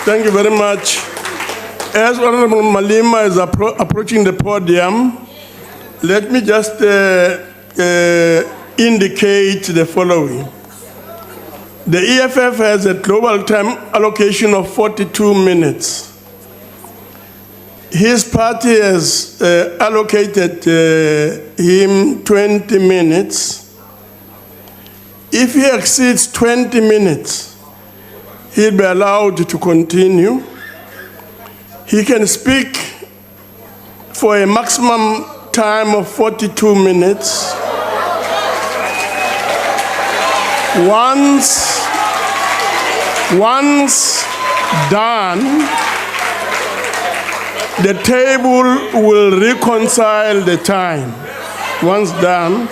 Thank you very much. As Honorable Malema is approaching the podium, let me just indicate the following. The EFF has a global time allocation of 42 minutes. His party has allocated him 20 minutes. If he exceeds 20 minutes, he'll be allowed to continue. He can speak for a maximum time of 42 minutes. Once done, the table will reconcile the time. Once done.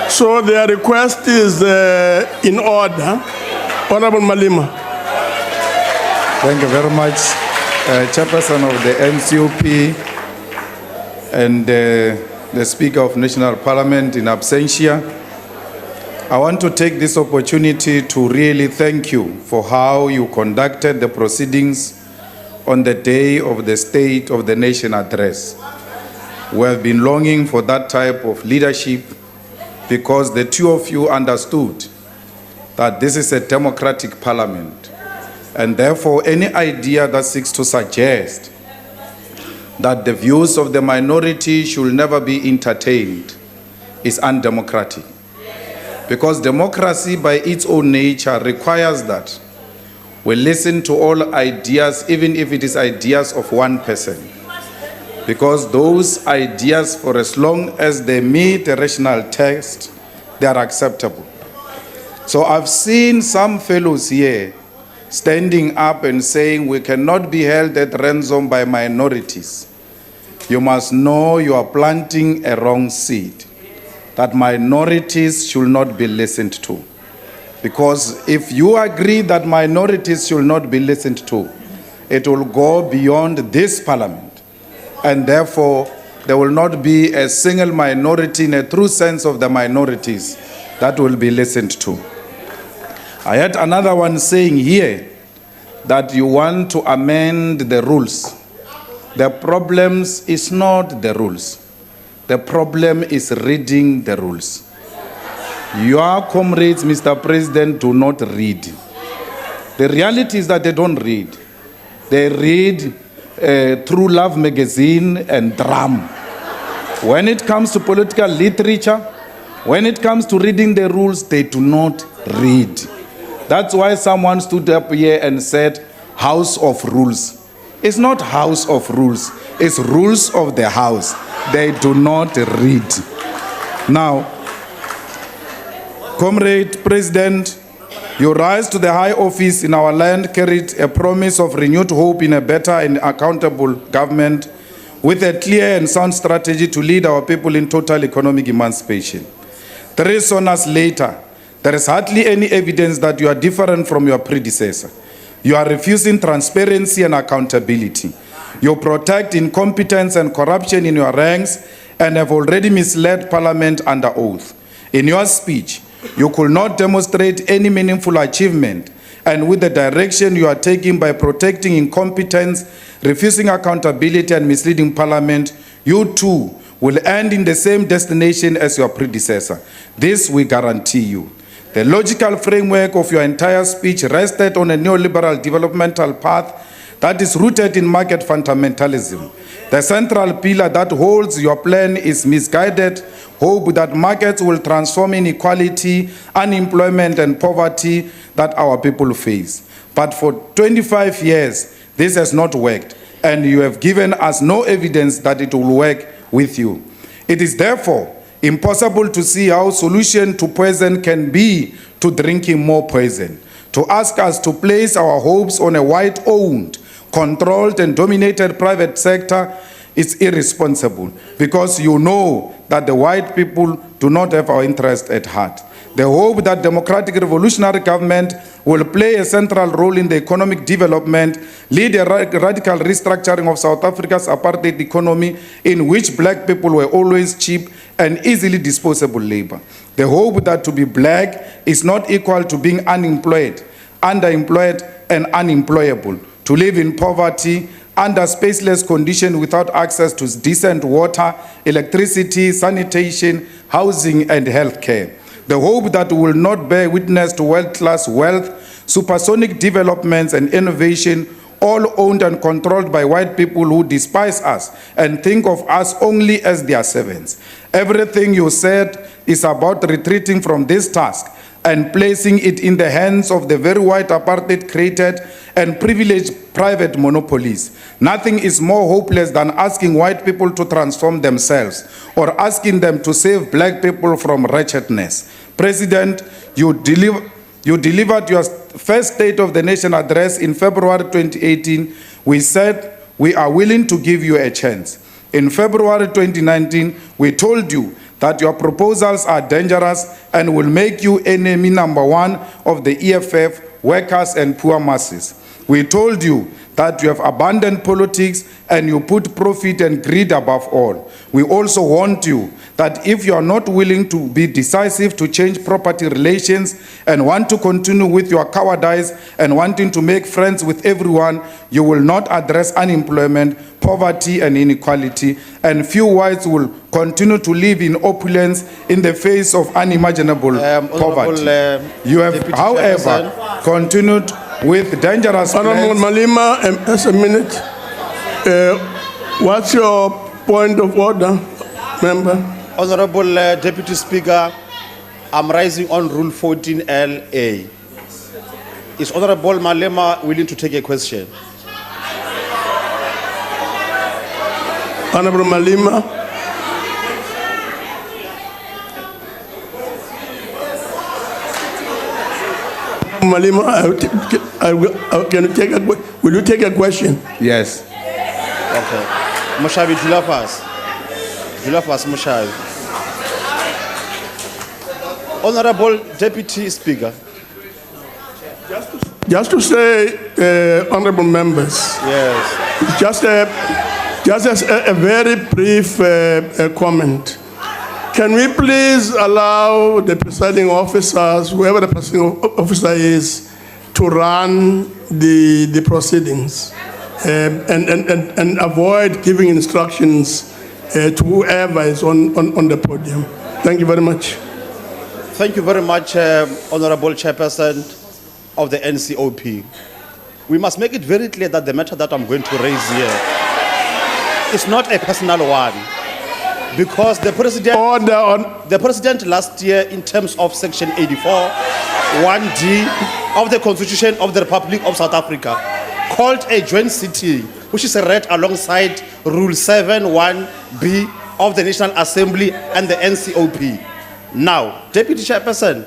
So their request is in order. Honorable Malema. Thank you very much, Chairperson of the NCOP and the Speaker of National Parliament in absentia. I want to take this opportunity to really thank you for how you conducted the proceedings on the day of the State of the Nation address. We have been longing for that type of leadership because the two of you understood that this is a democratic parliament, and therefore any idea that seeks to suggest that the views of the minority should never be entertained is undemocratic. Because democracy by its own nature requires that we listen to all ideas, even if it is ideas of one person. Because those ideas, for as long as they meet the rational test, they are acceptable. So I've seen some fellows here standing up and saying we cannot be held at ransom by minorities. You must know you are planting a wrong seed, that minorities should not be listened to. Because if you agree that minorities should not be listened to, it will go beyond this parliament. And therefore, there will not be a single minority in a true sense of the minorities that will be listened to. I had another one saying here that you want to amend the rules. The problem is not the rules. The problem is reading the rules. Your comrades, Mr. President, do not read. The reality is that they don't read. They read True Love magazine and drum. When it comes to political literature, when it comes to reading the rules, they do not read. That's why someone stood up here and said, House of Rules. It's not House of Rules. It's rules of the house. They do not read. Now, Comrade President, your rise to the high office in our land carried a promise of renewed hope in a better and accountable government with a clear and sound strategy to lead our people in total economic emancipation. 3 summers later, there is hardly any evidence that you are different from your predecessor. You are refusing transparency and accountability. You protect incompetence and corruption in your ranks and have already misled Parliament under oath. In your speech, you could not demonstrate any meaningful achievement, and with the direction you are taking by protecting incompetence, refusing accountability and misleading Parliament, you too will end in the same destination as your predecessor. This we guarantee you. The logical framework of your entire speech rested on a neoliberal developmental path that is rooted in market fundamentalism. The central pillar that holds your plan is misguided hope that markets will transform inequality, unemployment, and poverty that our people face. But for 25 years, this has not worked, and you have given us no evidence that it will work with you. It is therefore impossible to see how solution to poison can be to drinking more poison. To ask us to place our hopes on a white-owned, controlled and dominated private sector is irresponsible, because you know that the white people do not have our interest at heart. They hope that democratic revolutionary government will play a central role in the economic development, lead a radical restructuring of South Africa's apartheid economy, in which black people were always cheap and easily disposable labor. They hope that to be black is not equal to being unemployed, underemployed, and unemployable, to live in poverty, under spaceless conditions without access to decent water, electricity, sanitation, housing, and health care. The hope that we will not bear witness to world-class wealth, supersonic developments, and innovation, all owned and controlled by white people who despise us and think of us only as their servants. Everything you said is about retreating from this task and placing it in the hands of the very white apartheid created and privileged private monopolies. Nothing is more hopeless than asking white people to transform themselves or asking them to save black people from wretchedness. President, you delivered your first State of the Nation address in February 2018. We said we are willing to give you a chance. In February 2019, we told you that your proposals are dangerous and will make you enemy number one of the EFF, workers and poor masses. We told you that you have abandoned politics and you put profit and greed above all. We also warned you that if you are not willing to be decisive to change property relations and want to continue with your cowardice and wanting to make friends with everyone, you will not address unemployment, poverty and inequality, and few whites will continue to live in opulence in the face of unimaginable poverty. You have, however, continued with dangerous Honorable Malema, just a minute. What's your point of order, member? Honorable Deputy Speaker, I'm rising on Rule 14LA. Is Honorable Malema willing to take a question? Honorable Malema. Malema, will you take a question? Yes. Okay. Moshavi Julafas. Julafas Moshavi. Honorable Deputy Speaker. Just to say, honorable members. Yes. Just a very brief comment. Can we please allow the presiding officers, whoever the presiding officer is, to run the proceedings and avoid giving instructions to whoever is on the podium? Thank you very much. Thank you very much, Honorable Chairperson of the NCOP. We must make it very clear that the matter that I'm going to raise here is not a personal one. Because the president last year, in terms of Section 84, 1D of the Constitution of the Republic of South Africa, called a joint sitting, which is read alongside Rule 7(1)B of the National Assembly and the NCOP. Now, Deputy Chairperson,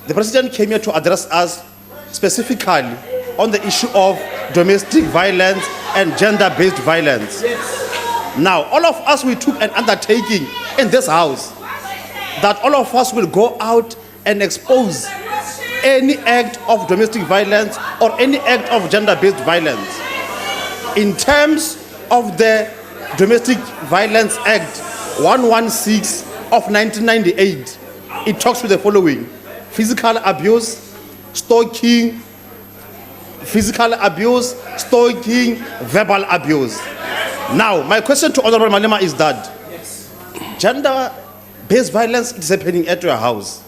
the President came here to address us specifically on the issue of domestic violence and gender-based violence. Now, all of us, we took an undertaking in this house that all of us will go out and expose any act of domestic violence or any act of gender-based violence. In terms of the Domestic Violence Act 116 of 1998, it talks with the following: physical abuse, stalking, verbal abuse. Now, my question to Honorable Malema is that gender-based violence is happening at your house.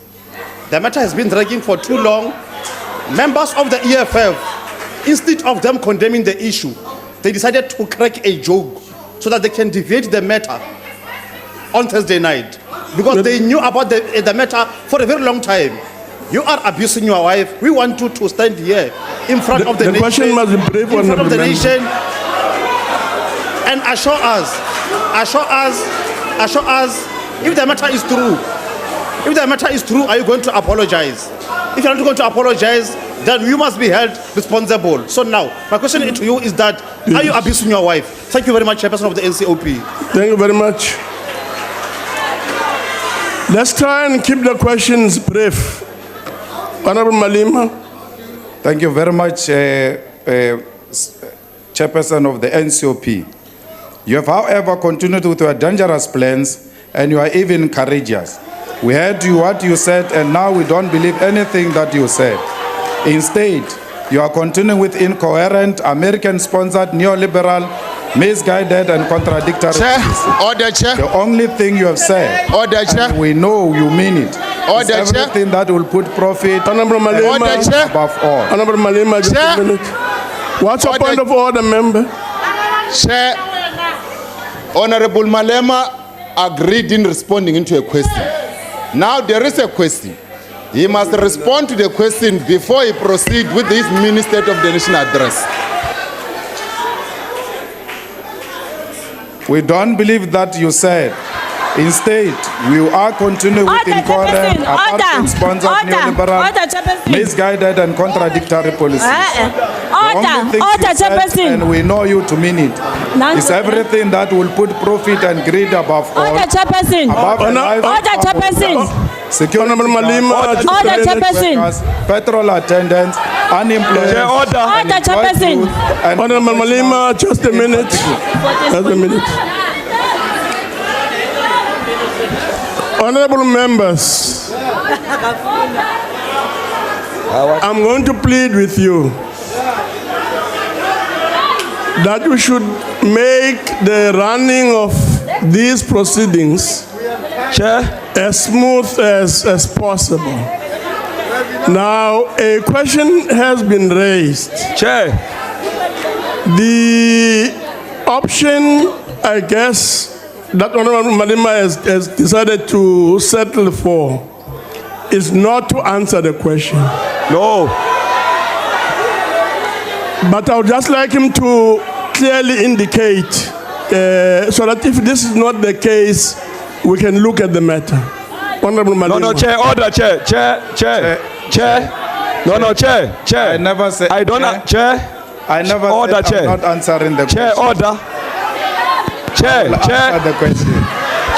The matter has been dragging for too long. Members of the EFF, instead of them condemning the issue, they decided to crack a joke so that they can deviate the matter on Thursday night, because they knew about the matter for a very long time. You are abusing your wife. We want you to stand here in front of the nation. The question must be brief, in front of the nation, and assure us if the matter is true. If the matter is true, are you going to apologize? If you're not going to apologize, then you must be held responsible. So now, my question to you is that, are you abusing your wife? Thank you very much, Chairperson of the NCOP. Thank you very much. Let's try and keep the questions brief. Honorable Malema. Thank you very much, Chairperson of the NCOP. You have, however, continued with your dangerous plans, and you are even courageous. We heard what you said, and now we don't believe anything that you said. Instead, You are continuing with incoherent, American-sponsored, neoliberal, misguided and contradictory Chair, policy. order, Chair. The only thing you have said, Order, Chair. and we know you mean it, Order, is Chair. everything that will put profit Honorable and Malema. Order, Chair. above all. Honorable Malema, just Chair. a minute. What's your Order. point of order, member? Chair, Honorable Malema agreed in responding into a question. Now there is a question. He must respond to the question before he proceeds with his mini State of the Nation address. We don't believe that you said. Instead, we are continuing with Order, incoherent, Chairperson. Order. apartheid-sponsored, Order. neoliberal, Order, Chairperson. misguided and contradictory policies. The only Order, thing order, you said, Chairperson. and we know you to mean it, is everything that will put profit and greed above all. Order, Chairperson. Above the life Order, of Chairperson. security Honorable Malema, guards, just a Order, minute. Chairperson. workers, petrol attendants, unemployed, Order, Chairperson. Honorable Malema, just a minute. Just a minute. Honorable members, I'm going to plead with you that we should make the running of these proceedings as smooth as possible. Now, a question has been raised. Chair. The option, I guess, that Honorable Malema has decided to settle for is not to answer the question. No. But I would just like him to clearly indicate so that if this is not the case, we can look at the matter. Honorable Malema. No, Chair. Order, Chair. Chair. No, Chair. I never said. I don't. Chair. I never Order, said Chair. I'm not answering the Chair. question. Order. Chair. Answer the question.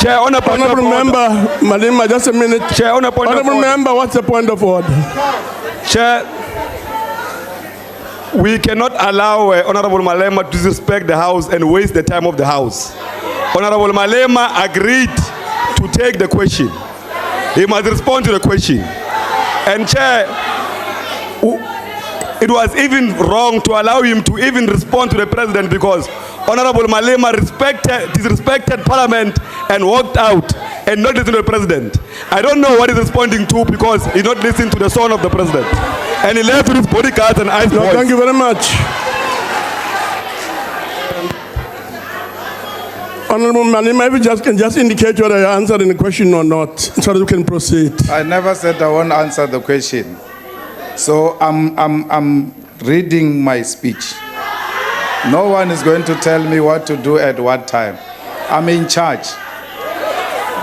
Chair. On a point of Honorable order. Member, Malema, just a minute. Chair. On a point of Honorable order. Member, what's the point of order? Chair. We cannot allow Honorable Malema to disrespect the House and waste the time of the House. Honorable Malema agreed to take the question. He must respond to the question. And Chair, it was even wrong to allow him to even respond to the President because Honorable Malema disrespected Parliament and walked out and not listened to the President. I don't know what he's responding to because he not listened to the son of the President. And he left with his bodyguards and eyes No, thank you very much. Honorable Malema, if you can just indicate whether you're answering the question or not, so that we can proceed. I never said I won't answer the question. So I'm reading my speech. No one is going to tell me what to do at what time. I'm in charge.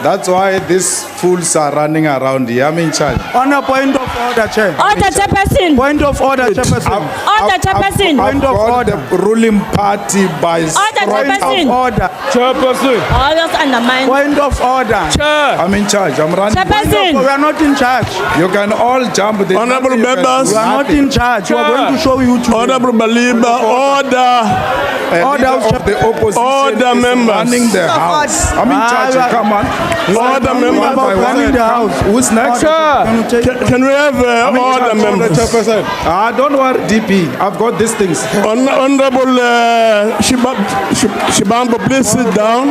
That's why these fools are running around here. I'm in charge. On a point of order, Chair. Order, Chairperson. Point of order, Chairperson. Order, Chairperson. I've Point of got order. the ruling party by Order, straight Chairperson. up. Order. Chairperson. Orders undermine. Point of order. Chair. I'm in charge. I'm running. Chairperson. We are not in charge. You can all jump. There's Honorable nothing you can members. do. We are not in charge. We are going to show you today. Honorable Malema, order. A Order leader of the opposition Order, is members. running the house. I'm in charge. Come on. Order, members. One by one. Running the house. Who's next? Can we have order, members? Don't worry, DP. I've got these things. Honorable Shibambo, please sit down.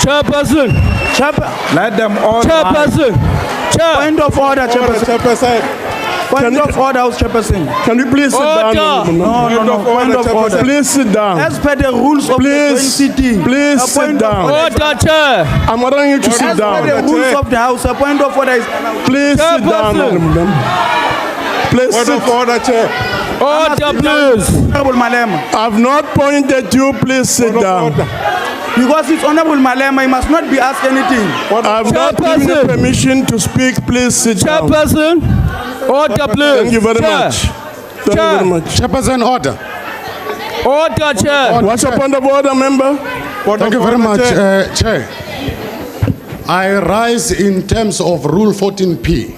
Chairperson. Let them all. Chairperson. Chair. Point of order, Chairperson. Point of order, House Chairperson. Can you please sit down? Order. Honorable Point of order. Please sit down. As per the rules of the Please, NCT. please a sit point of down. Order, Chair. I'm ordering you to sit As per the down. rules of the House, a point of order is Please sit down. Chairperson. Honorable member. Please sit. Order, please. Honorable Malema. I've not pointed you. Please sit down. Because it's Honorable Malema, he must not be asked anything. I've not given you Chairperson. permission to speak. Please sit down. Chairperson. Order, please. Thank you very Chair. much. Thank you very much. Chairperson, order. Order, Chair. What's your point of order, member? Thank you very much, Chair. I rise in terms of Rule 14P.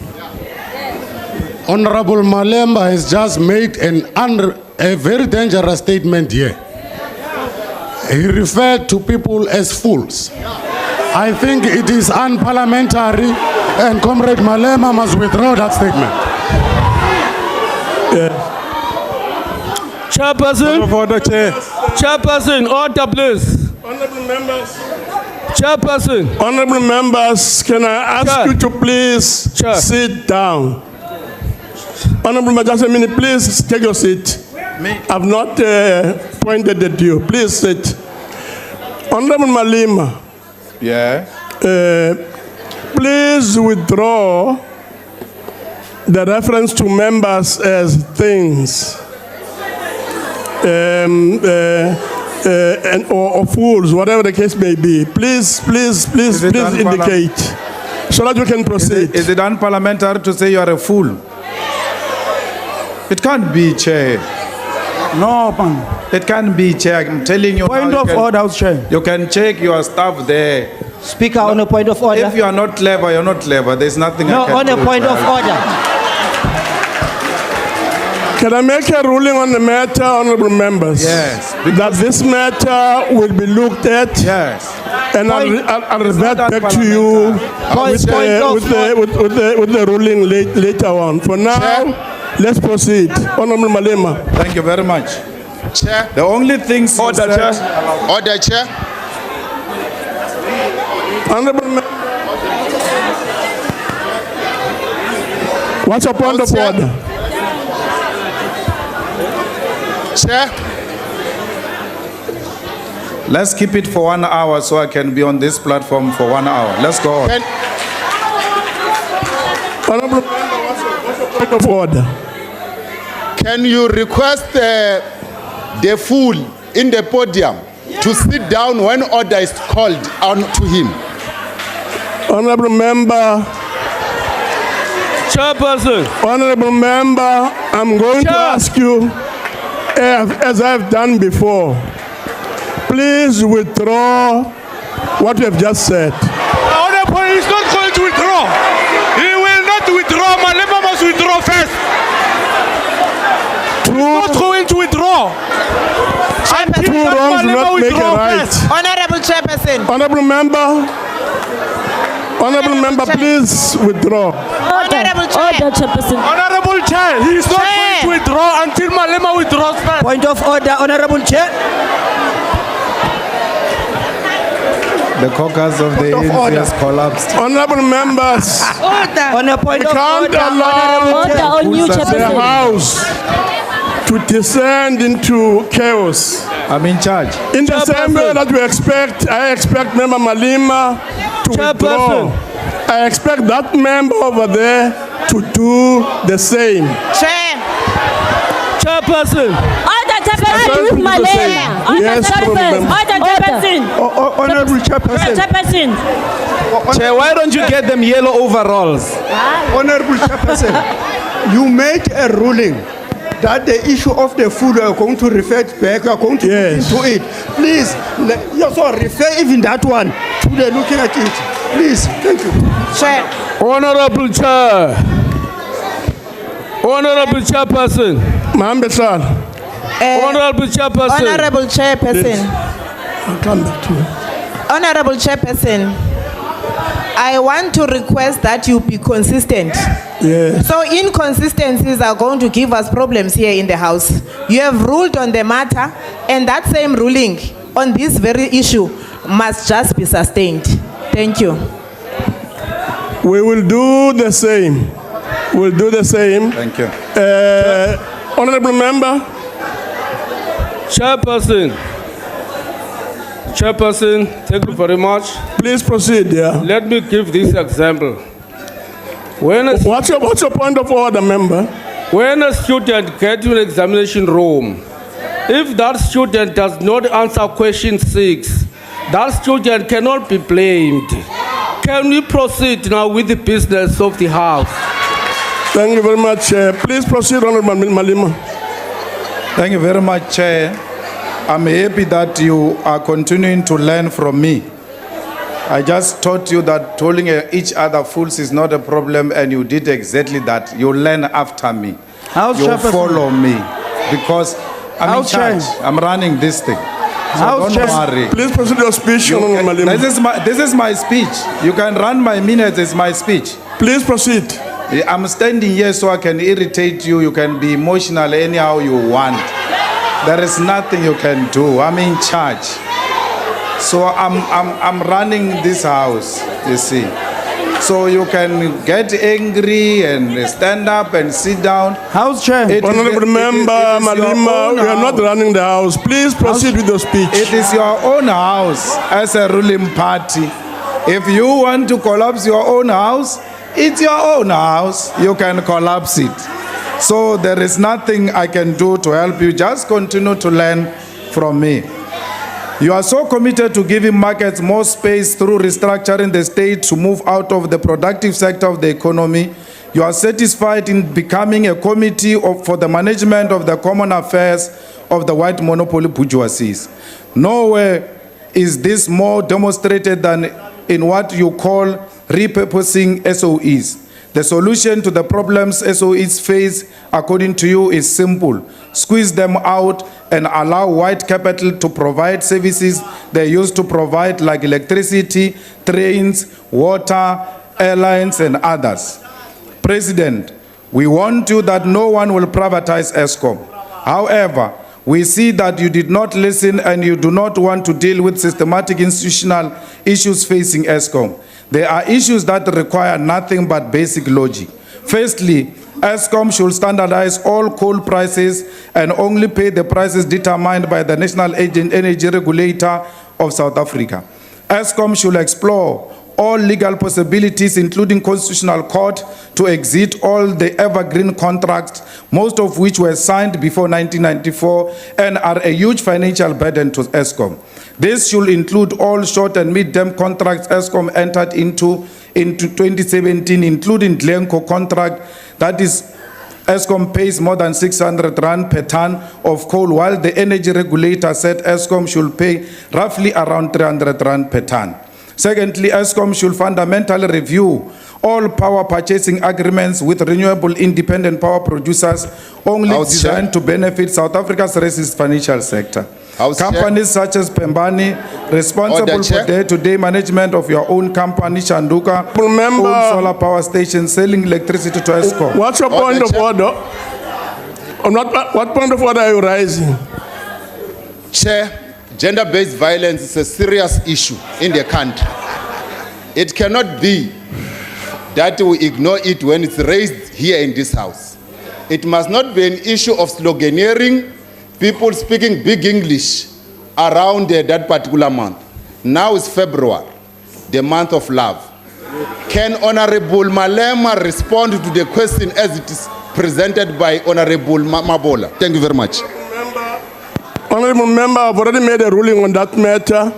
Honorable Malema has just made a very dangerous statement here. He referred to people as fools. I think it is unparliamentary, and Comrade Malema must withdraw that statement. Point of order, Chair. Chairperson, order please. Honorable members. Chairperson. Honorable members, can I ask Chair. you to please Chair. sit down? Honorable members, just a minute, please take your seat. I've not pointed at you. Please sit. Honorable Malema, Yeah. please withdraw the reference to members as things or fools, whatever the case may be. Please it done, indicate so that we can proceed. Is it unparliamentary to say you are a fool? It can't be, Chair. No, man. It can't be, Chair. I'm telling you. Point now, of order, Chair. You can check your stuff there. Speaker, on a point of order. If you are not clever, you're not clever. There's nothing No, I can on do. a point of order. Can I make a ruling on the matter, honorable members? Yes. That this matter will be looked at. Yes. And I'll revert not back to you with the ruling later on. For now, let's proceed. Honorable Malema. Thank you very much. Chair. The only things you Order, said- Chair. Order, Chair. Honorable What's your point of Chair. order? Chair. Let's keep it for 1 hour so I can be on this platform for 1 hour. Let's go on. Honorable what's your point of order? Can you request the fool in the podium to sit down when order is called on to him? Honorable member. Chairperson. Honorable member, I'm going to ask you, as I've done before, please withdraw what you have just said. Honorable, he's not going to withdraw. He will not withdraw. Malema must withdraw first. Not going to withdraw. Two wrongs do not make a right. Honorable Chairperson. Honorable member, please withdraw. Order, Chairperson. Honorable Chair, he is not going to withdraw until Malema withdraws first. Point of order, Honorable Chair. The caucus of the ANC has collapsed. Honorable members, On a point we of can't order, allow Honorable Order Chair. on you, the Chairperson. House to descend into chaos. I'm in charge. In the same way that I expect Member Malema to withdraw. I expect that member over there to do the same. Chairperson. Order, Chairperson. With Malema. Order, Yes, Chairperson. Order, Chairperson. Honorable Chairperson. Chairperson. Chair, why don't you get them yellow overalls? Honorable Chairperson, you made a ruling that the issue of the food, you are going to refer it back, you are going to Yes. look into it. Please, you also refer even that one to the looking at it. Please, thank you. Honorable Chair. Honorable Chairperson. Mahambe Sal, Honorable Chairperson. Honorable Chairperson. I'll come back to you. Honorable Chairperson, I want to request that you be consistent. Yes. So inconsistencies are going to give us problems here in the House. You have ruled on the matter, and that same ruling on this very issue must just be sustained. Thank you. We will do the same. We'll do the same. Thank you. Honorable member, Chairperson. Chairperson, thank you very much. please proceed. Yeah. Let me give this example. When a, What's your point of order, member? when a student gets to an examination room, if that student does not answer question 6, that student cannot be blamed. Can we proceed now with the business of the House? Thank you very much. Please proceed, Honorable Malema. Thank you very much, Chair. I'm happy that you are continuing to learn from me. I just taught you that calling each other fools is not a problem, and you did exactly that. You learn after me. House You Chairperson. follow me because I'm in House Chair. charge. I'm running this thing. So don't Chair. worry. Please proceed your speech, Honorable Malema. This is my speech. You can run my minutes. It's my speech. Please proceed. I'm standing here so I can irritate you. You can be emotional anyhow you want. There is nothing you can do. I'm in charge. So I'm running this house, you see. So you can get angry and stand up and sit down. House Chair. Honorable Member Malema, we are not running the house. Please proceed with your speech. It is your own house as a ruling party. If you want to collapse your own house, it's your own house. You can collapse it. So there is nothing I can do to help you. Just continue to learn from me. You are so committed to giving markets more space through restructuring the state to move out of the productive sector of the economy. You are satisfied in becoming a committee for the management of the common affairs of the white monopoly bourgeoisies. Nowhere is this more demonstrated than in what you call repurposing SOEs. The solution to the problems SOEs face, according to you, is simple. Squeeze them out and allow white capital to provide services they used to provide, like electricity, trains, water, airlines, and others. President, we warned you that no one will privatize ESCOM. However, we see that you did not listen and you do not want to deal with systematic institutional issues facing ESCOM. There are issues that require nothing but basic logic. Firstly, ESCOM should standardize all coal prices and only pay the prices determined by the National Energy Regulator of South Africa. ESCOM should explore all legal possibilities, including constitutional court, to exit all the evergreen contracts, most of which were signed before 1994 and are a huge financial burden to ESCOM. This should include all short and mid-term contracts ESCOM entered into 2017, including Glencoe contract, that is, ESCOM pays more than 600 rand per ton of coal, while the energy regulator said ESCOM should pay roughly around 300 rand per ton. Secondly, ESCOM should fundamentally review all power purchasing agreements with renewable independent power producers only designed to benefit South Africa's racist financial sector. Companies such as Pembani, responsible for day-to-day management of your own company, Shanduka, own solar power stations selling electricity to ESCOM. What's your point of order? On what point of order are you raising? Chair, gender-based violence is a serious issue in the country. It cannot be that we ignore it when it's raised here in this house. It must not be an issue of sloganeering, people speaking big English around that particular month. Now it's February, the month of love. Can Honorable Malema respond to the question as it is presented by Honorable Mabola? Thank you very much. Honorable Member, I've already made a ruling on that matter.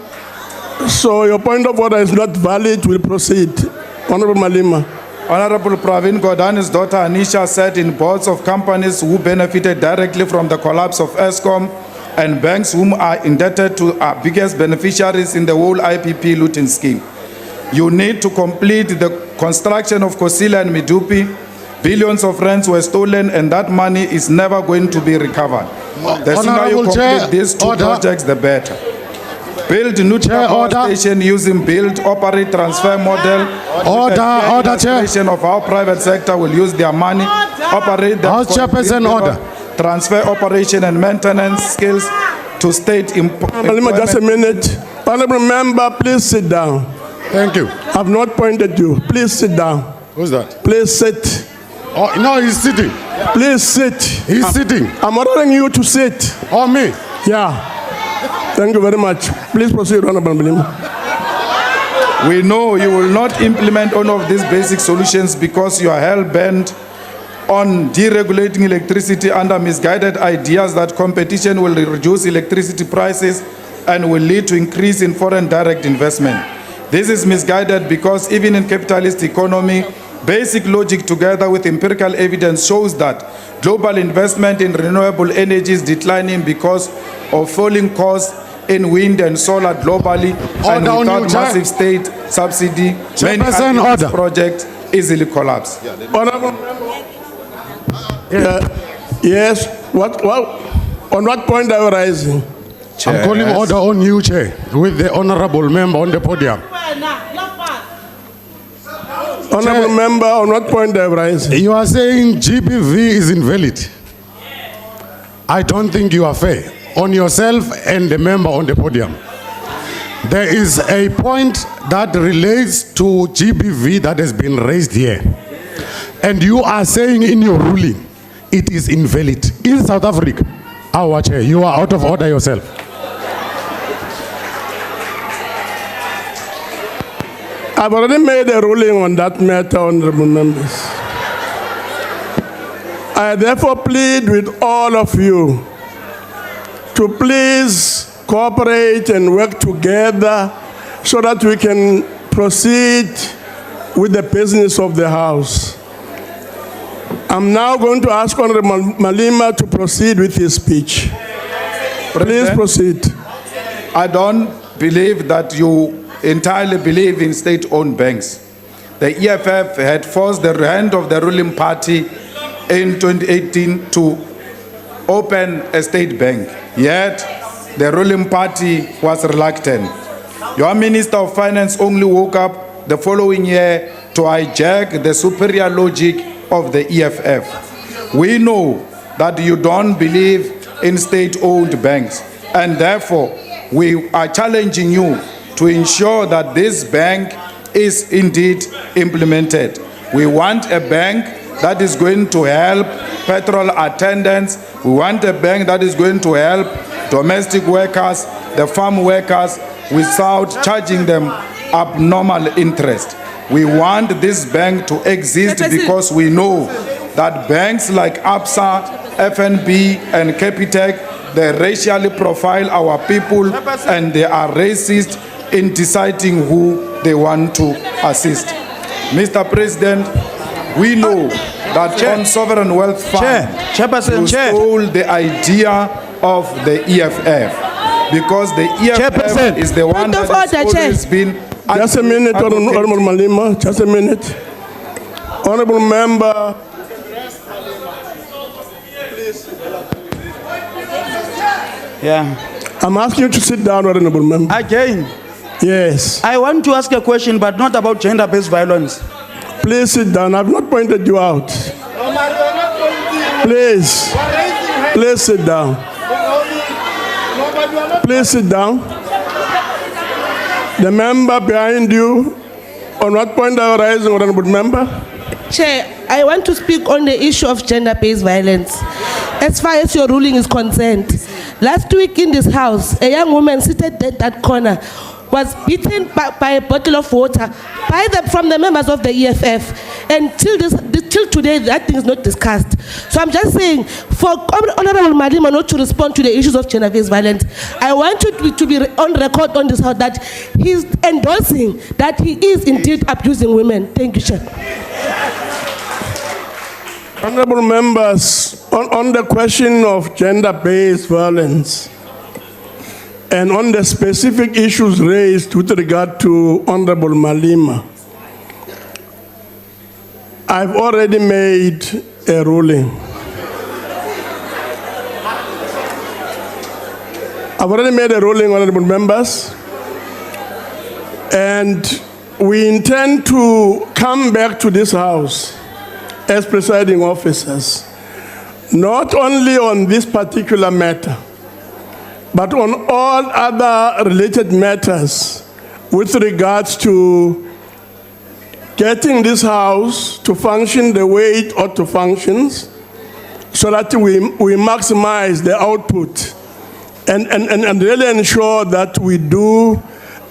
So your point of order is not valid. We'll proceed. Honorable Malema. Honorable Pravin Gordhani's daughter Anisha sat in boards of companies who benefited directly from the collapse of ESCOM and banks whom are indebted to our biggest beneficiaries in the whole IPP looting scheme. You need to complete the construction of Kosila and Midupi. Billions of rands were stolen and that money is never going to be recovered. The sooner you complete these two projects, the better. Build nuclear power station using build, operate, transfer model. Order, Chair. Of our private sector will use their money, operate them. House Chairperson, order. Transfer operation and maintenance skills to state employment. Just a minute. Honorable Member, please sit down. Thank you. I've not pointed you. Please sit down. Who's that? Please sit. Oh, no, he's sitting. Please sit. He's sitting. I'm ordering you to sit. Oh, me? Yeah. Thank you very much. Please proceed, Honorable Malema. We know you will not implement all of these basic solutions because you are hell-bent on deregulating electricity under misguided ideas that competition will reduce electricity prices and will lead to increase in foreign direct investment. This is misguided because even in capitalist economy, basic logic together with empirical evidence shows that global investment in renewable energy is declining because of falling costs in wind and solar globally, and without massive state subsidy, many of these projects easily collapse. Yes. On what point are you rising? I'm calling order on you, Chair, with the honorable member on the podium. Honorable Member, on what point are you rising? You are saying GBV is invalid. I don't think you are fair on yourself and the member on the podium. There is a point that relates to GBV that has been raised here. And you are saying in your ruling, it is invalid. In South Africa, our chair, you are out of order yourself. I've already made a ruling on that matter, honorable members. I therefore plead with all of you to please cooperate and work together so that we can proceed with the business of the House. I'm now going to ask Honorable Malema to proceed with his speech. Please proceed. I don't believe that you entirely believe in state-owned banks. The EFF had forced the hand of the ruling party in 2018 to open a state bank, yet the ruling party was reluctant. Your Minister of Finance only woke up the following year to hijack the superior logic of the EFF. We know that you don't believe in state-owned banks, and therefore we are challenging you to ensure that this bank is indeed implemented. We want a bank that is going to help petrol attendants. We want a bank that is going to help domestic workers, the farm workers, without charging them abnormal interest. We want this bank to exist because we know that banks like ABSA, FNB, and Capitec, they racially profile our people and they are racist in deciding who they want to assist. Mr. President, we know that on sovereign wealth fund, you stole the idea of the EFF because the EFF is the one that has always been... Just a minute, Honorable Malema, just a minute. Honorable Member. Yeah. I'm asking you to sit down, Honorable Member. Again. Yes. I want to ask a question, but not about gender-based violence. Please sit down. I've not pointed you out. Please. Please sit down. Please sit down. The member behind you, on what point are you rising, Honorable Member? Chair, I want to speak on the issue of gender-based violence. As far as your ruling is concerned, last week in this house, a young woman seated at that corner was beaten by a bottle of water from the members of the EFF. And till today, that thing is not discussed. So I'm just saying, for Honorable Malema not to respond to the issues of gender-based violence, I want you to be on record on this house that he's endorsing that he is indeed abusing women. Thank you, Chair. Honorable members, on the question of gender-based violence, and on the specific issues raised with regard to Honorable Malema, I've already made a ruling. I've already made a ruling, honorable members, and we intend to come back to this House as presiding officers, not only on this particular matter, but on all other related matters with regards to getting this House to function the way it ought to function, so that we maximize the output and really ensure that we do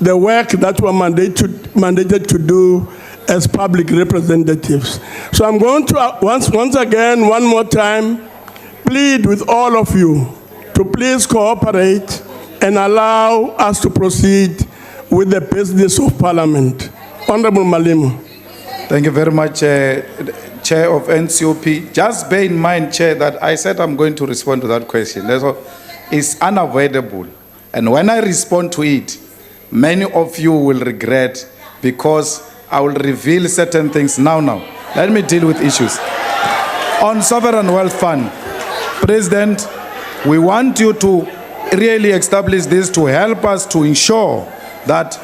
the work that we're mandated to do as public representatives. So I'm going to, once again, one more time, plead with all of you to please cooperate and allow us to proceed with the business of Parliament. Honorable Malema. Thank you very much, Chair of NCOP. Just bear in mind, Chair, that I said I'm going to respond to that question. Therefore, it's unavoidable. And when I respond to it, many of you will regret because I will reveal certain things now. Let me deal with issues. On Sovereign Wealth Fund, President, we want you to really establish this to help us to ensure that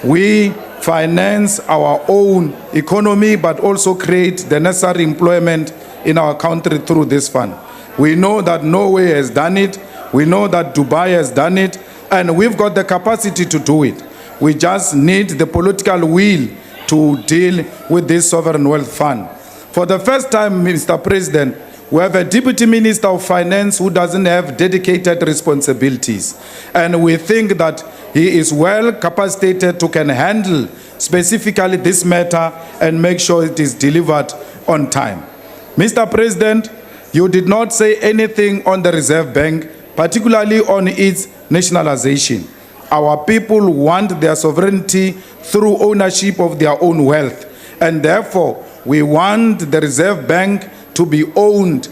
we finance our own economy, but also create the necessary employment in our country through this fund. We know that Norway has done it. We know that Dubai has done it. And we've got the capacity to do it. We just need the political will to deal with this sovereign wealth fund. For the first time, Mr. President, we have a Deputy Minister of Finance who doesn't have dedicated responsibilities. And we think that he is well capacitated to can handle specifically this matter and make sure it is delivered on time. Mr. President, you did not say anything on the Reserve Bank, particularly on its nationalization. Our people want their sovereignty through ownership of their own wealth. And therefore, we want the Reserve Bank to be owned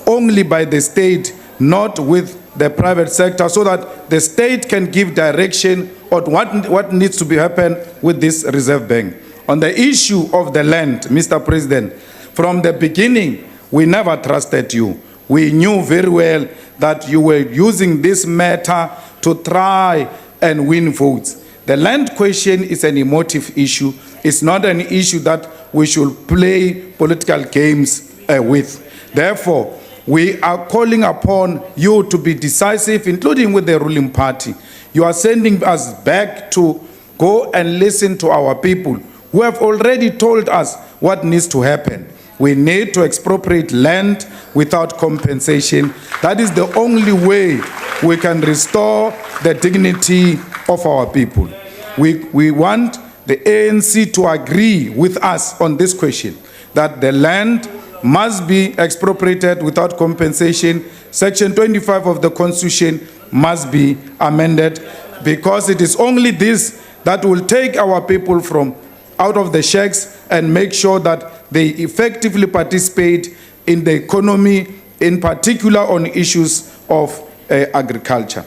only by the state, not with the private sector, so that the state can give direction on what needs to be happen with this Reserve Bank. On the issue of the land, Mr. President, from the beginning, we never trusted you. We knew very well that you were using this matter to try and win votes. The land question is an emotive issue. It's not an issue that we should play political games with. Therefore, we are calling upon you to be decisive, including with the ruling party. You are sending us back to go and listen to our people who have already told us what needs to happen. We need to expropriate land without compensation. That is the only way we can restore the dignity of our people. We want the ANC to agree with us on this question, that the land must be expropriated without compensation. Section 25 of the Constitution must be amended, because it is only this that will take our people from out of the shacks and make sure that they effectively participate in the economy, in particular on issues of agriculture.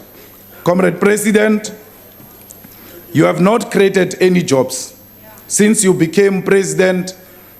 Comrade President, you have not created any jobs. Since you became president,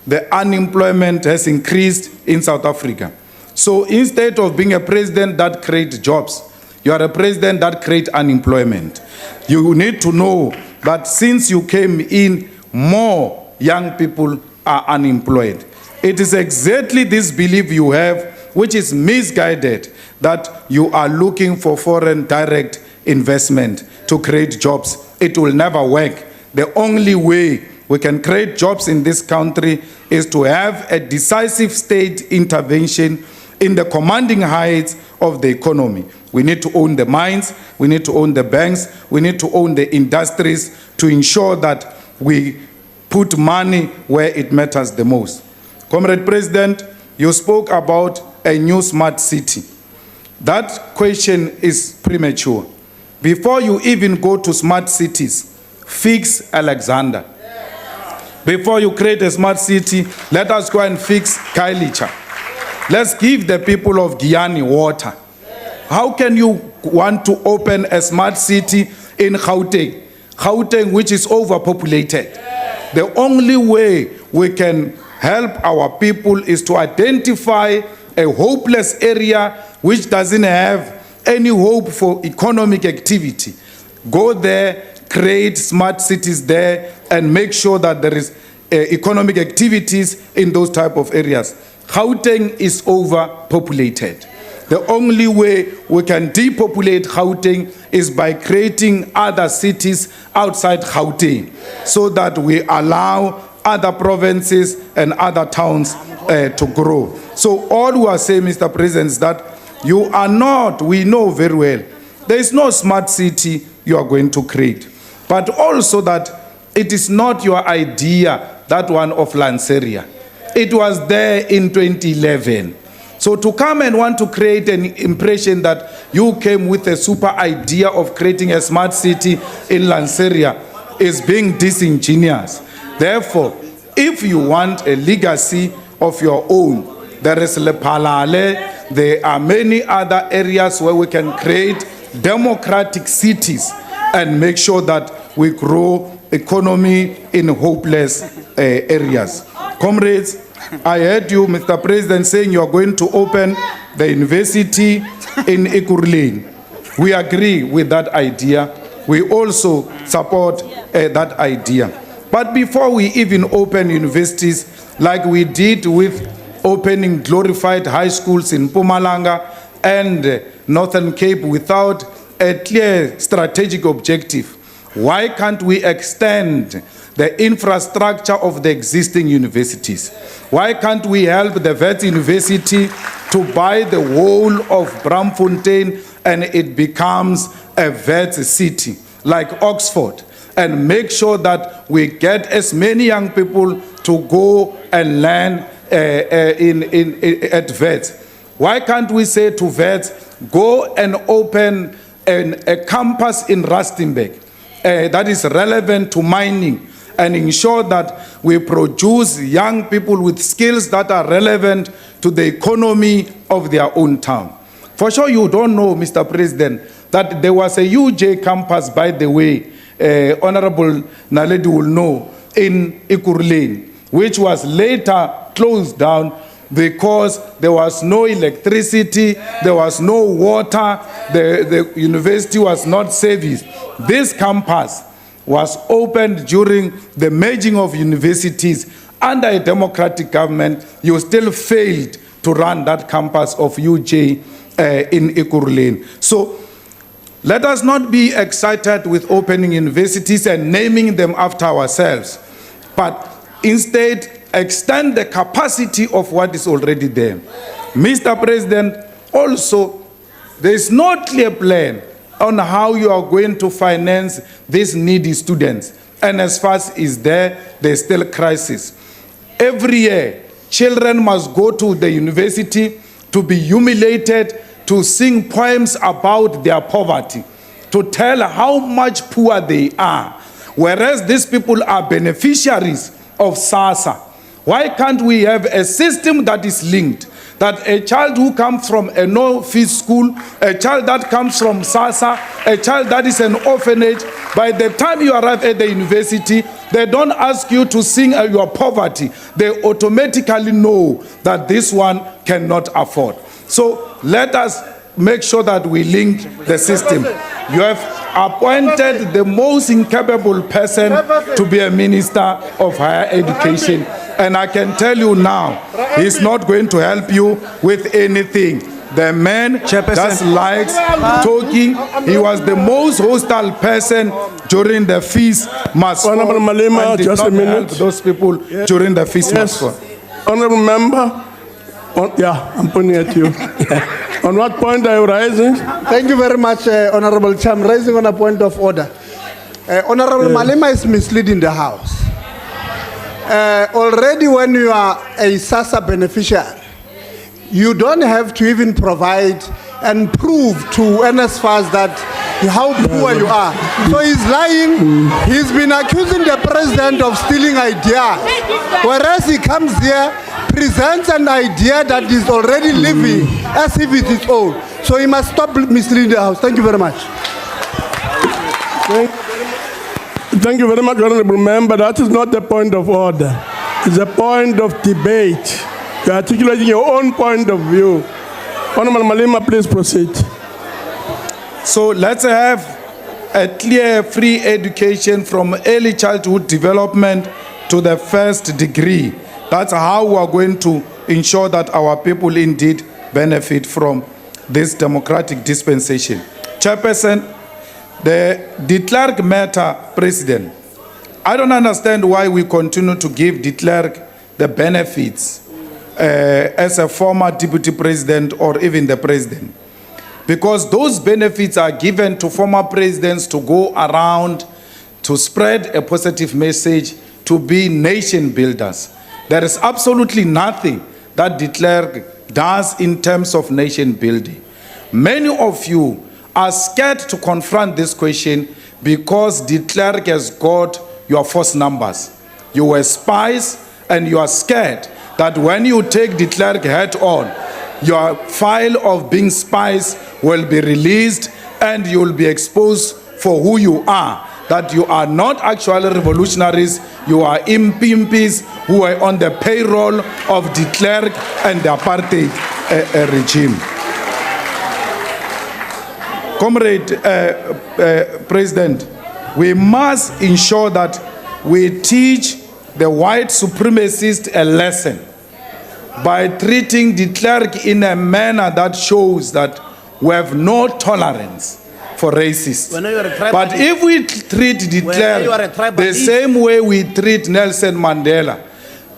the unemployment has increased in South Africa. So instead of being a president that creates jobs, you are a president that creates unemployment. You need to know that since you came in, more young people are unemployed. It is exactly this belief you have, which is misguided, that you are looking for foreign direct investment to create jobs. It will never work. The only way we can create jobs in this country is to have a decisive state intervention in the commanding heights of the economy. We need to own the mines, we need to own the banks, we need to own the industries to ensure that we put money where it matters the most. Comrade President, you spoke about a new smart city. That question is premature. Before you even go to smart cities, fix Alexander. Before you create a smart city, let us go and fix Kailicha. Let's give the people of Giyani water. How can you want to open a smart city in Gauteng? Gauteng, which is overpopulated. The only way we can help our people is to identify a hopeless area which doesn't have any hope for economic activity. Go there, create smart cities there, and make sure that there is economic activities in those type of areas. Gauteng is overpopulated. The only way we can depopulate Gauteng is by creating other cities outside Gauteng, so that we allow other provinces and other towns to grow. So all we are saying, Mr. President, is that you are not, we know very well, there is no smart city you are going to create. But also that it is not your idea, that one of Lanseria. It was there in 2011. So to come and want to create an impression that you came with a super idea of creating a smart city in Lanseria is being disingenuous. Therefore, if you want a legacy of your own, there is Lepalale, there are many other areas where we can create democratic cities and make sure that we grow economy in hopeless areas. Comrades, I heard you, Mr. President, saying you are going to open the university in Ekurhuleni. We agree with that idea. We also support that idea. But before we even open universities, like we did with opening glorified high schools in Mpumalanga and Northern Cape without a clear strategic objective? Why can't we extend the infrastructure of the existing universities? Why can't we help the Wits University to buy the whole of Braamfontein and it becomes a Wits city like Oxford, and make sure that we get as many young people to go and learn at Wits? Why can't we say to Wits, go and open a campus in Rustenburg that is relevant to mining, and ensure that we produce young people with skills that are relevant to the economy of their own town? For sure you don't know, Mr. President, that there was a UJ campus, by the way, Honorable Naledi will know, in Ekurhuleni, which was later closed down because there was no electricity, there was no water, the university was not serviced. This campus was opened during the merging of universities under a democratic government. You still failed to run that campus of UJ in Ekurhuleni. So let us not be excited with opening universities and naming them after ourselves, but instead extend the capacity of what is already there. Mr. President, also, there is no clear plan on how you are going to finance these needy students. And as far as is there is still crisis. Every year, children must go to the university to be humiliated, to sing poems about their poverty, to tell how much poor they are, whereas these people are beneficiaries of SASSA. Why can't we have a system that is linked? That a child who comes from a no-fees school, a child that comes from SASSA, a child that is an orphanage, by the time you arrive at the university, they don't ask you to sing your poverty. They automatically know that this one cannot afford. So let us make sure that we link the system. You have appointed the most incapable person to be a minister of higher education. And I can tell you now, he's not going to help you with anything. The man just likes talking. He was the most hostile person during the feast mass. Honorable Malema, just a minute. Those people during the feast mass. Honorable member, I'm pointing at you. On what point are you rising? Thank you very much, Honorable Chair. I'm raising on a point of order. Honorable Malema is misleading the House. Already when you are a SASSA beneficiary, you don't have to even provide and prove to NSFAS that how poor you are. So he's lying. He's been accusing the president of stealing ideas, whereas he comes here, presents an idea that is already living as if it is old. So he must stop misleading the House. Thank you very much. Thank you very much, Honorable Member. That is not the point of order. It's a point of debate. You're articulating your own point of view. Honorable Malema, please proceed. So let's have a clear free education from early childhood development to the first degree. That's how we are going to ensure that our people indeed benefit from this democratic dispensation. Chairperson, the de Klerk matter, President, I don't understand why we continue to give de Klerk the benefits as a former deputy president or even the president. Because those benefits are given to former presidents to go around to spread a positive message, to be nation builders. There is absolutely nothing that de Klerk does in terms of nation building. Many of you are scared to confront this question because de Klerk has got your false numbers. You were spies and you are scared that when you take de Klerk head on, your file of being spies will be released and you will be exposed for who you are. That you are not actually revolutionaries, you are impimpies who are on the payroll of de Klerk and the apartheid regime. Comrade President, we must ensure that we teach the white supremacists a lesson by treating the clerk in a manner that shows that we have no tolerance for racists. When you are a tribalist. But if we treat the When you are a clerk the tribalist. same way we treat Nelson Mandela,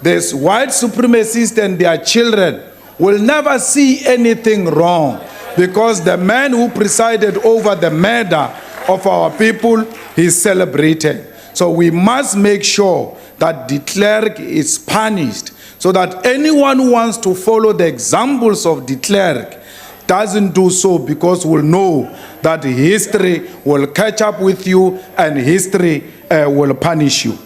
these white supremacists and their children will never see anything wrong, because the man who presided over the murder of our people is celebrated. So we must make sure that the clerk is punished, so that anyone who wants to follow the examples of the clerk doesn't do so, because we'll know that history will catch up with you and history will punish you.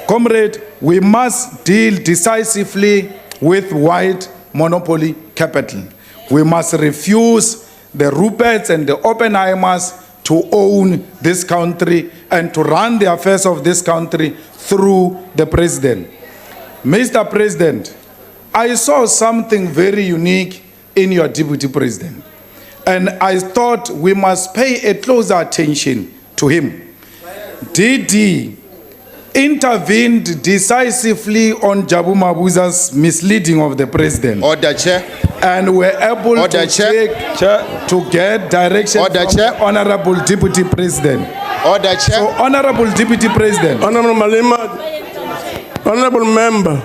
Comrade, we must deal decisively with white monopoly capital. We must refuse the Ruperts and the Oppenheimers to own this country and to run the affairs of this country through the president. Mr. President, I saw something very unique in your deputy president, and I thought we must pay a closer attention to him. DD intervened decisively on Jabu Mabuza's misleading of the president. Order, Chair. And were able Order, to get direction Order, from Chair. the Honorable Deputy President. Order, Chair. So, Honorable Deputy President. Honorable Malema, honorable member,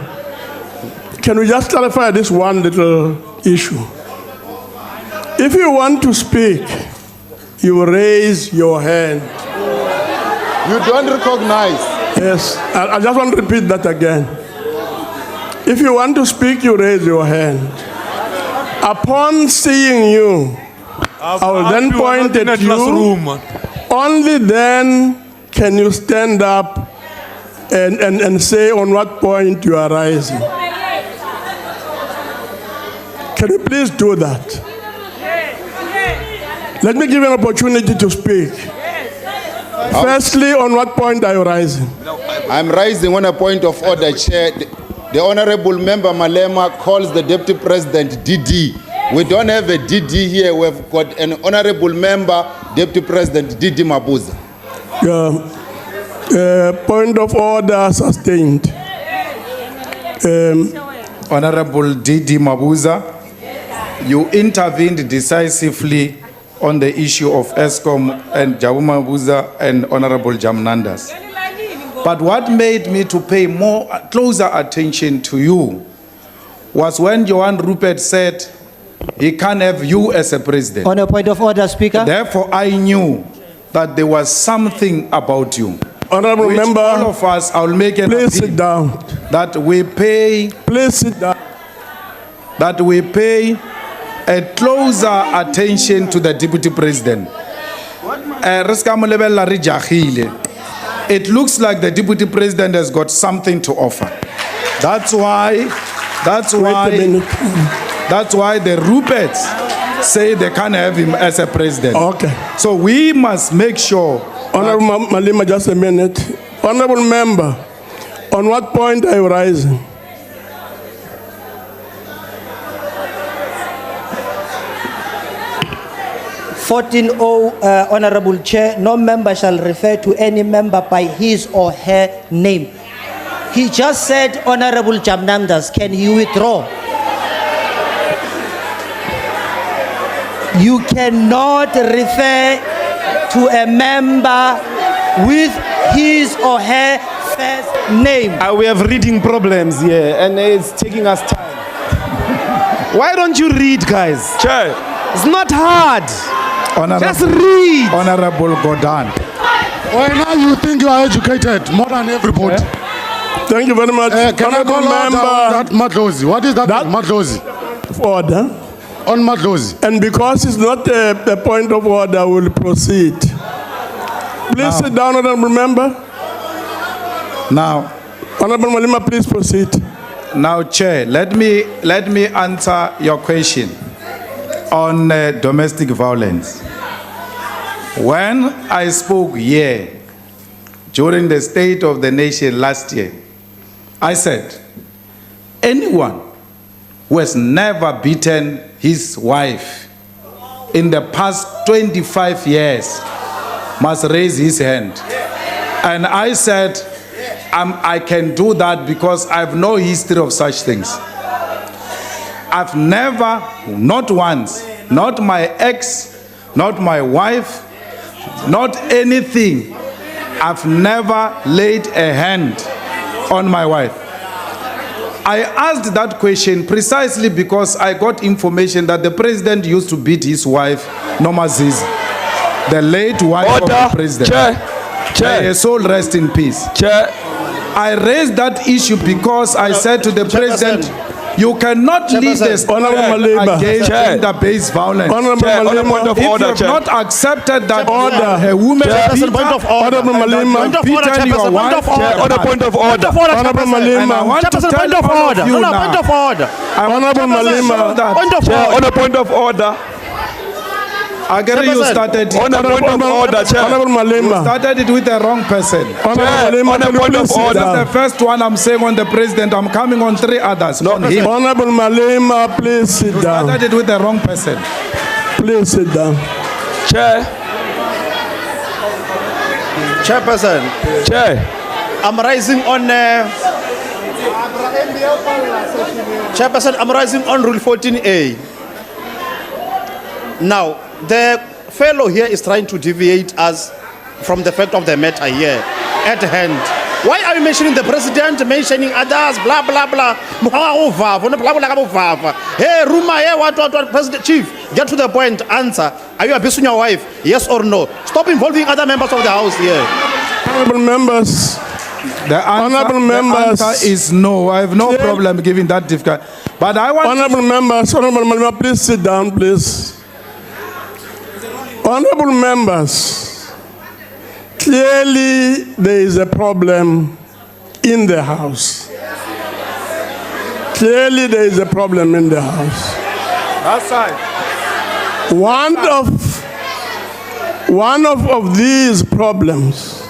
can we just clarify this one little issue? If you want to speak, you raise your hand. You don't recognize. Yes, I just want to repeat that again. If you want to speak, you raise your hand. Upon seeing you, I will then point at you. Only then can you stand up and say on what point you are rising. Can you please do that? Let me give you an opportunity to speak. Firstly, on what point are you rising? I'm rising on a point of order, Chair. The Honorable Member Malema calls the Deputy President DD. We don't have a DD here. We've got an Honorable Member, Deputy President DD Mabuza. Point of order sustained. Honorable DD Mabuza, you intervened decisively on the issue of ESCOM and Jabu Mabuza and Honorable Jamnandas. But what made me to pay closer attention to you was when Johan Rupert said he can't have you as a president. On a point of order, Speaker. Therefore, I knew that there was something about you. Honorable which member, all of us, I will make an please appeal sit down. that we pay. Please sit down. That we pay a closer attention to the deputy president. It looks like the deputy president has got something to offer. That's why the Ruperts say they can't have him as a president. Okay. So we must make sure. Honorable Malema, just a minute. Honorable member, on what point are you rising? Honorable Chair, no member shall refer to any member by his or her name. He just said, Honorable Jamnandas, can you withdraw? You cannot refer to a member with his or her first name. We have reading problems here and it's taking us time. Why don't you read, guys? Chair. It's not hard. Just read. Honorable Godan. Well, now you think you are educated more than everybody. Thank you very much. Can I call member that Madlozi? What is that? Madlozi. Order. On Madlozi. And because it's not a point of order, we'll proceed. Please sit down, honorable member. Now, Honorable Malema, please proceed. Now, Chair, let me answer your question on domestic violence. When I spoke here during the State of the Nation last year, I said, anyone who has never beaten his wife in the past 25 years must raise his hand. And I said, I can do that because I have no history of such things. I've never, not once, not my ex, not my wife, not anything, I've never laid a hand on my wife. I asked that question precisely because I got information that the president used to beat his wife, Noma Zizi, the late wife of the president. May her soul rest in peace. I raised that issue because I said to the president, you cannot lead the state against gender-based violence. If you have not accepted that a woman beaten your wife, Point of order. Honorable Malema. and I want to tell all of you now, Honorable Malema. On a point of order. I agree you started On a point of order, Chair. Honorable You Malema. started it with the wrong person. Honorable Malema, on a can you point of please sit order. That's down? the first one I'm saying on the president. I'm coming on 3 others. On him. Honorable Malema, please sit down. Started it with the wrong person. Please sit down. Chair. Chairperson, Chair. I'm rising on. Chairperson, I'm rising on Rule 14A. Now, the fellow here is trying to deviate us from the fact of the matter here at hand. Why are you mentioning the president, mentioning others, blah, blah, blah? Hey, rumor here, what, President Chief, get to the point, answer. Are you abusing your wife? Yes or no? Stop involving other members of the House here. Honorable members. The answer is no. I have no problem giving that difficult. But I want Honorable members, Honorable Malema, please sit down, please. Honorable members, clearly there is a problem in the House. Clearly there is a problem in the House. That's right. One of these problems,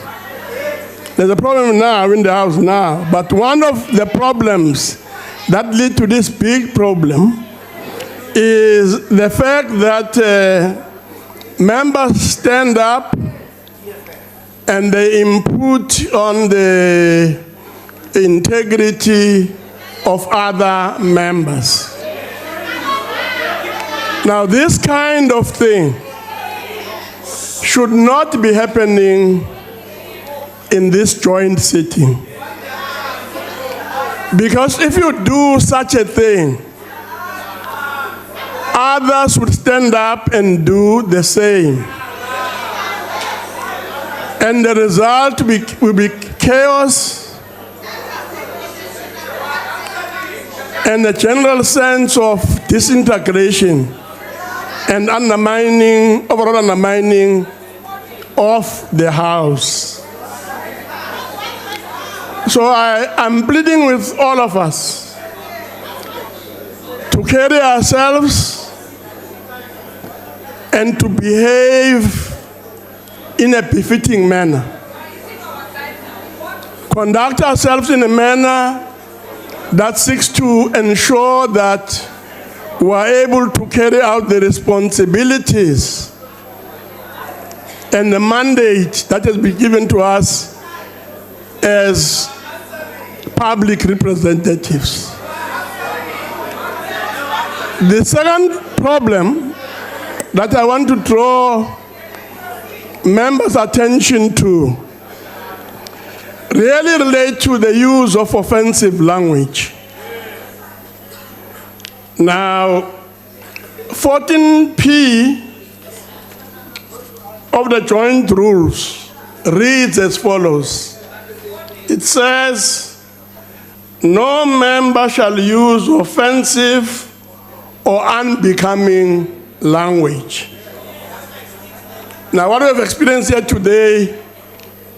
there's a problem now in the House now, but one of the problems that lead to this big problem is the fact that members stand up and they input on the integrity of other members. Now, this kind of thing should not be happening in this joint sitting. Because if you do such a thing, others would stand up and do the same. And the result will be chaos and a general sense of disintegration and overall undermining of the House. So I'm pleading with all of us to carry ourselves and to behave in a befitting manner. Conduct ourselves in a manner that seeks to ensure that we are able to carry out the responsibilities and the mandate that has been given to us as public representatives. The second problem that I want to draw members' attention to really relate to the use of offensive language. Now, 14P of the joint rules reads as follows. It says, no member shall use offensive or unbecoming language. Now, what we have experienced here today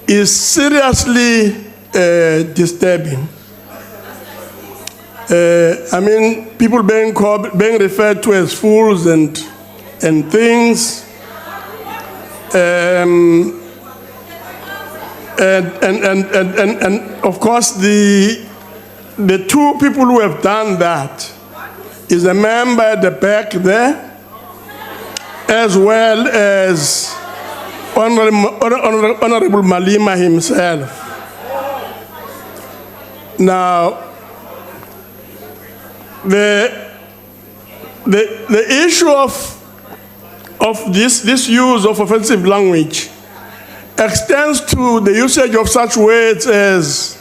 is seriously disturbing. People being referred to as fools and things, and of course the two people who have done that is a member at the back there, as well as Honorable Malema himself. Now, the the issue of this use of offensive language extends to the usage of such words as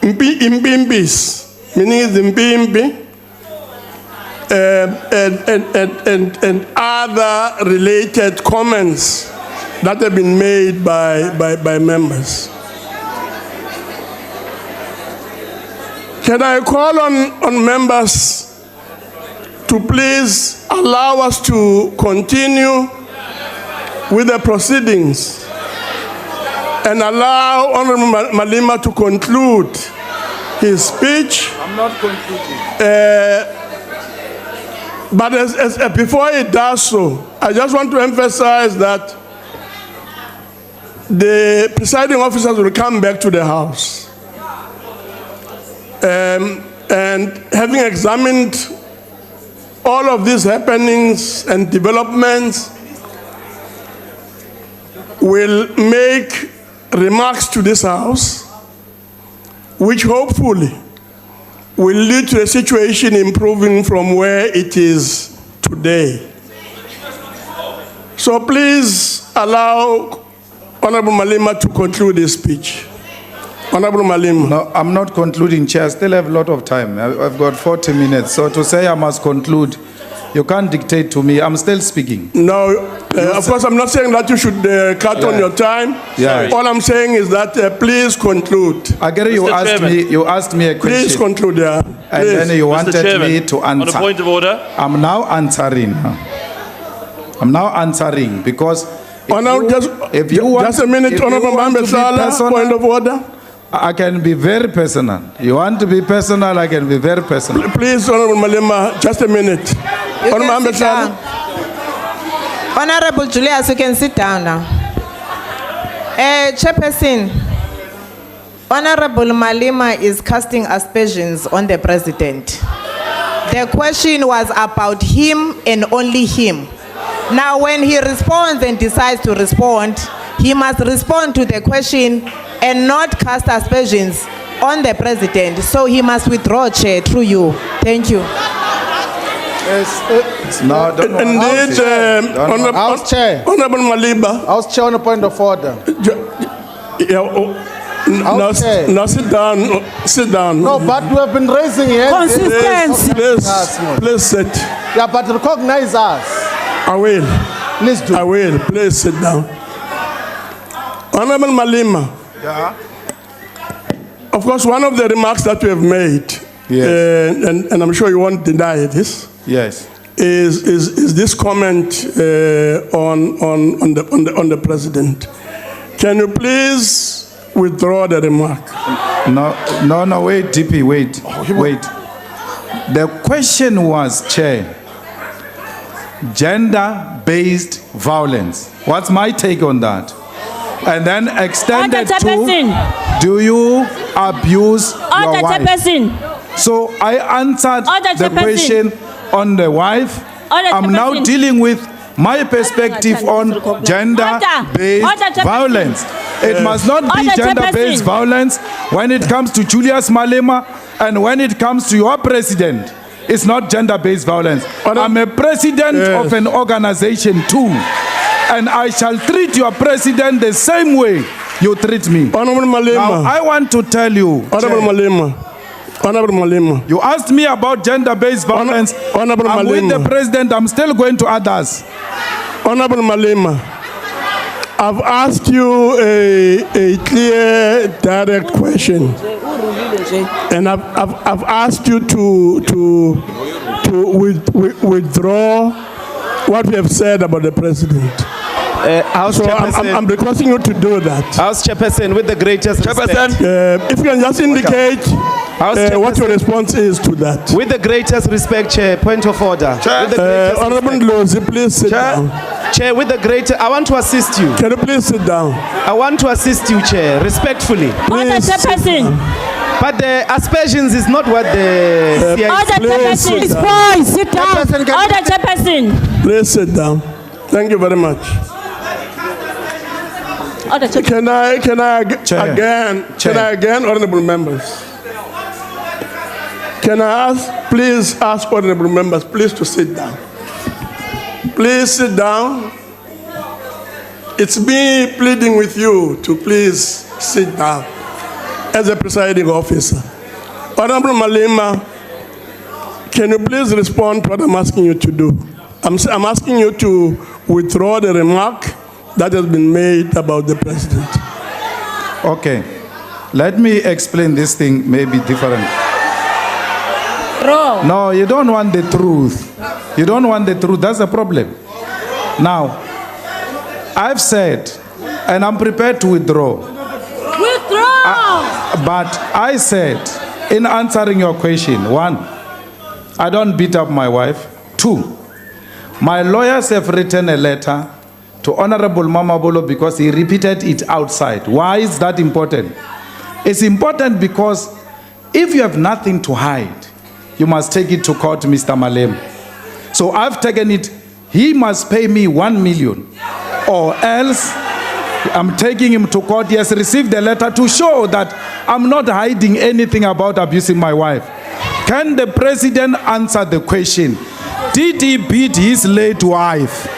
impimbis, meaning the impimbi, and other related comments that have been made by members. Can I call on members to please allow us to continue with the proceedings and allow Honorable Malema to conclude his speech? I'm not concluding. But before he does so, I just want to emphasize that the presiding officers will come back to the House. And having examined all of these happenings and developments, will make remarks to this House, which hopefully will lead to a situation improving from where it is today. So please allow Honorable Malema to conclude his speech. Honorable Malema. No, I'm not concluding, Chair. I still have a lot of time. I've got 40 minutes. So to say I must conclude, you can't dictate to me. I'm still speaking. No, of course, I'm not saying that you should cut on your time. Yeah. All I'm saying is that please conclude. I get it. You asked me a question. Please conclude, yeah. And then you wanted Chairman, me to answer. on a point of order. I'm now answering. Because if you want, just a minute, if you Honorable want to be personal, point of order. I can be very personal. You want to be personal, I can be very personal. Please, Honorable Malema, just a minute. You can sit down. Honorable Julius, you can sit down now. Chairperson, Honorable Malema is casting aspersions on the president. The question was about him and only him. Now, when he responds and decides to respond, he must respond to the question and not cast aspersions on the president. So he must withdraw, Chair, through you. Thank you. No, don't Indeed, House Chair. Honorable Malema. House Chair, on a point of order. Now sit down. Sit down. No, but we have been raising hands. Consistency. Please sit. Yeah, but recognize us. I will. Please do. I will. Please sit down. Honorable Malema. Yeah. Of course, one of the remarks that you have made, yes. And I'm sure you won't deny this, yes, is this comment on the president. Can you please withdraw the remark? No, wait, DP, wait. The question was, Chair, gender-based violence. What's my take on that? And then extended to, do you abuse your wife? So I answered the question on the wife. I'm now dealing with my perspective on gender-based violence. It must not be gender-based violence when it comes to Julius Malema and when it comes to your president. It's not gender-based violence. I'm a president of an organization too. And I shall treat your president the same way you treat me. Honorable Malema. Now, I want to tell you. Honorable Malema. Honorable Malema. You asked me about gender-based violence. Honorable I'm Malema. with the president. I'm still going to others. Honorable Malema, I've asked you a clear, direct question. And I've asked you to withdraw what we have said about the president. House Chairperson, I'm requesting you to do that. House Chairperson, with the greatest respect. If you can just indicate what your response is to that. With the greatest respect, Chair, point of order. Honorable Ndlozi, please sit down. Chair, with the greatest, I want to assist you. Can you please sit down? I want to assist you, Chair, respectfully. Order, Chairperson. But the aspersions is not what the Order, Chairperson. Please, sit down. Order, Chairperson. Please sit down. Thank you very much. Can I again, honorable members? Can I please ask honorable members, please to sit down. Please sit down. It's me pleading with you to please sit down as a presiding officer. Honorable Malema, can you please respond to what I'm asking you to do? I'm asking you to withdraw the remark that has been made about the president. Okay, let me explain this thing maybe different. Wrong. No, you don't want the truth. You don't want the truth. That's the problem. Now, I've said, and I'm prepared to withdraw. Withdraw! But I said, in answering your question, 1, I don't beat up my wife. 2, my lawyers have written a letter to Honorable Mamabolo because he repeated it outside. Why is that important? It's important because if you have nothing to hide, you must take it to court, Mr. Malema. So I've taken it. He must pay me 1 million, or else I'm taking him to court. He has received a letter to show that I'm not hiding anything about abusing my wife. Can the president answer the question? Did he beat his late wife?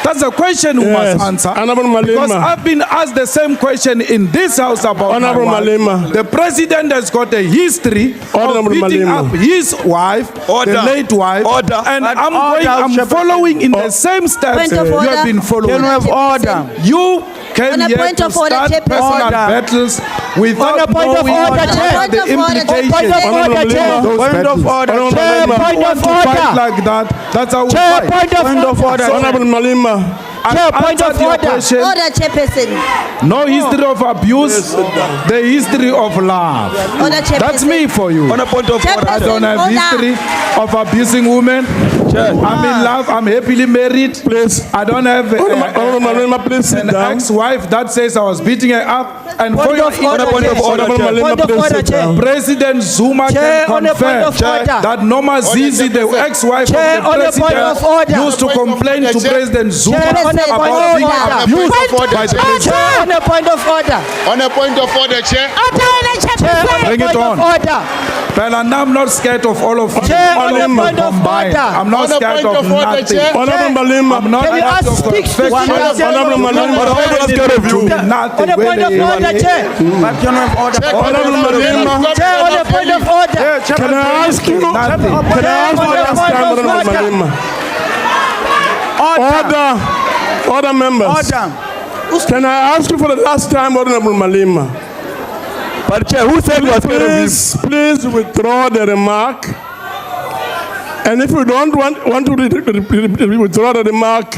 That's a question we must answer. Because I've been asked the same question in this house about my wife. Malema. The president has got a history of beating up his wife, the late wife, and I'm following in the same steps you have been following. Can we have order? You came here to start personal battles without knowing what the implications of those battles. Point of order. Like that, that's how we fight. Point of order. Honorable Malema. Point of order. Order, Chairperson. No history of abuse, the history of love. Order, Chairperson. That's me for you. On a point of order. I don't have history of abusing women. I'm in love. I'm happily married. Please. I don't have an ex-wife that says I was beating her up. And for your President Zuma can confirm that Norma Zizi, the ex-wife of the president, used to complain to President Zuma about being abused by the president. On a point of order. On a point of order, Chair. Bring it on. Well, and I'm not scared of all of you. Combined. I'm not scared of nothing. Honorable Malema. I'm not scared of perfection. Honorable Malema. Nothing. On a point of order, Chair. Honorable Malema. Chair, on a point of order. Can I ask you? Can I ask you last time, Honorable Malema? Order, members. Can I ask you for the last time, Honorable Malema? But Chair, who said you were scared of him? Please withdraw the remark. And if you don't want to withdraw the remark,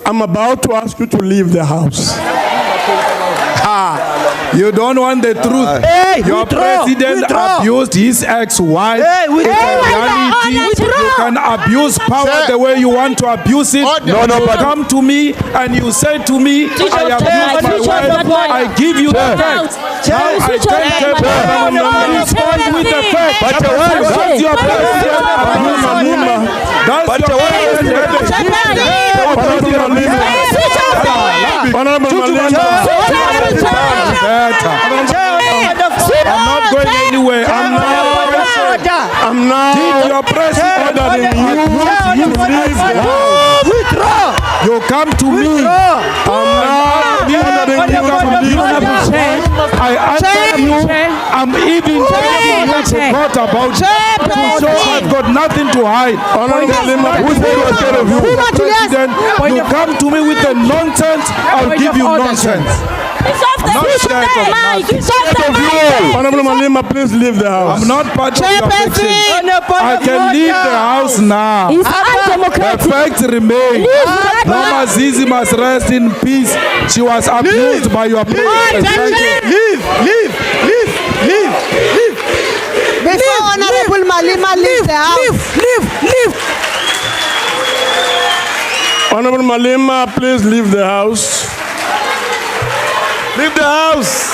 I'm about to ask you to leave the house. You don't want the truth. Your president abused his ex-wife. It's a reality. You can abuse power the way you want to abuse it. But come to me and you say to me, I abuse my wife. I give you the facts. Now I take care of you. Respond with the facts. That's your president. That's your I'm not going anywhere. I'm not. Did your president ordering you to leave the house? Withdraw. You come to me. I'm not ordering you to leave the house. I answer you. I'm even telling you to talk about it. To show I've got nothing to hide. Who said you are scared of you? President, you come to me with the nonsense, I'll give you nonsense. Honorable Malema, please leave the house. I'm not part of your fiction. I can leave the house now. The facts remain. Norma Zizi must rest in peace. She was abused by your president. Leave. Before Honorable Malema leaves the house. Leave. Honorable Malema, please leave the house. Leave the house.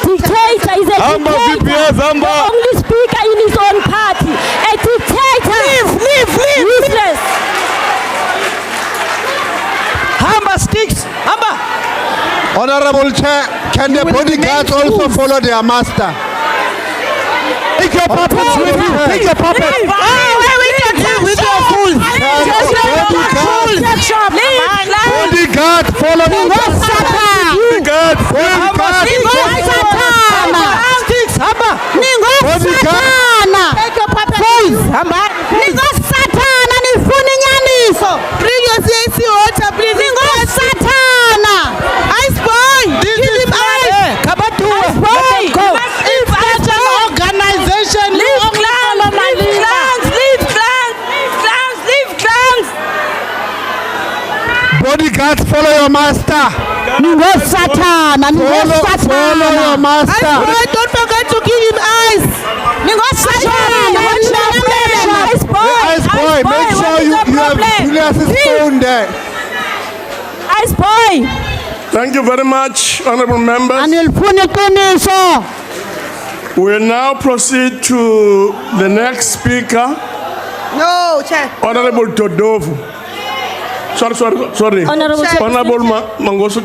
Dictator is a dictator. The only speaker in his own party. A dictator. Leave. Useless. Hamba sticks. Honorable Chair, can the bodyguards also follow their master? Take your puppets with you. Take your puppets. With your fools. Bodyguard, follow me. Bodyguard, Bring your CAC water, please. Ice boy, give him ice. Ice boy. If that's an organization, leave clans. Bodyguard, follow your master. Follow your master. Ice boy, don't forget to give him ice. Ice boy, make sure you have Julius's phone there. Ice boy. Thank you very much, honorable members. We'll now proceed to the next speaker, No, Chair. Honorable Todovu. Sorry. Honorable Chair. Honorable Mangosu